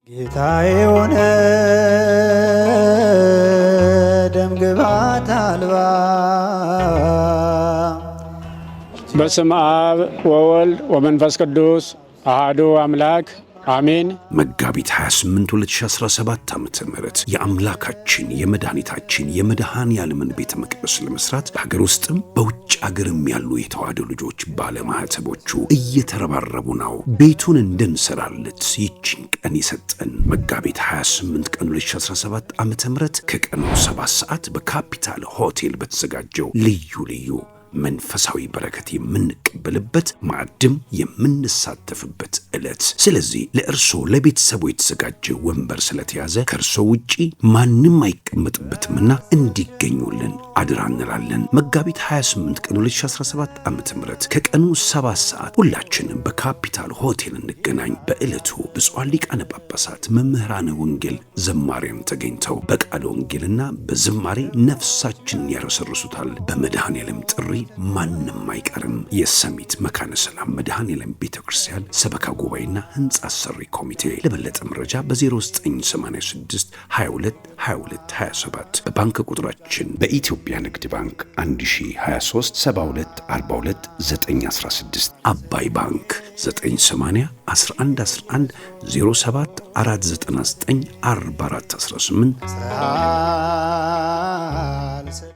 ጌታዬ ሆነ ደም ግባት አልባ በስመ አብ ወወልድ ወመንፈስ ቅዱስ አሐዱ አምላክ አሜን። መጋቢት 28 2017 ዓ.ም የአምላካችን የመድኃኒታችን የመድኃኔዓለምን ቤተ መቅደስ ለመስራት በሀገር ውስጥም በውጭ ሀገርም ያሉ የተዋሕዶ ልጆች ባለማኅተቦቹ እየተረባረቡ ነው። ቤቱን እንድንሰራለት ይችን ቀን የሰጠን መጋቢት 28 ቀን 2017 ዓ.ም ከቀኑ 7 ሰዓት በካፒታል ሆቴል በተዘጋጀው ልዩ መንፈሳዊ በረከት የምንቀበልበት ማዕድም የምንሳተፍበት ዕለት። ስለዚህ ለእርሶ ለቤተሰቡ የተዘጋጀ ወንበር ስለተያዘ ከእርሶ ውጪ ማንም አይቀመጥበትምና እንዲገኙልን አድራ እንላለን። መጋቢት 28 ቀን 2017 ዓ.ም ከቀኑ 7 ሰዓት ሁላችንም በካፒታል ሆቴል እንገናኝ። በዕለቱ ብፁዓን ሊቃነ ጳጳሳት፣ መምህራነ ወንጌል፣ ዘማሪያን ተገኝተው በቃለ ወንጌልና በዝማሬ ነፍሳችንን ያረሰርሱታል። በመድኃኔዓለም ጥሪ ማንም አይቀርም። የሰሚት መካነ ሰላም መድኃኔዓለም ቤተ ክርስቲያን ሰበካ ጉባኤና ሕንፃ አሰሪ ኮሚቴ። ለበለጠ መረጃ በ0986 22 22 27 በባንክ ቁጥራችን በኢትዮጵያ ንግድ ባንክ 1023 72 42 916 አባይ ባንክ 980 11 11 07 499 44 18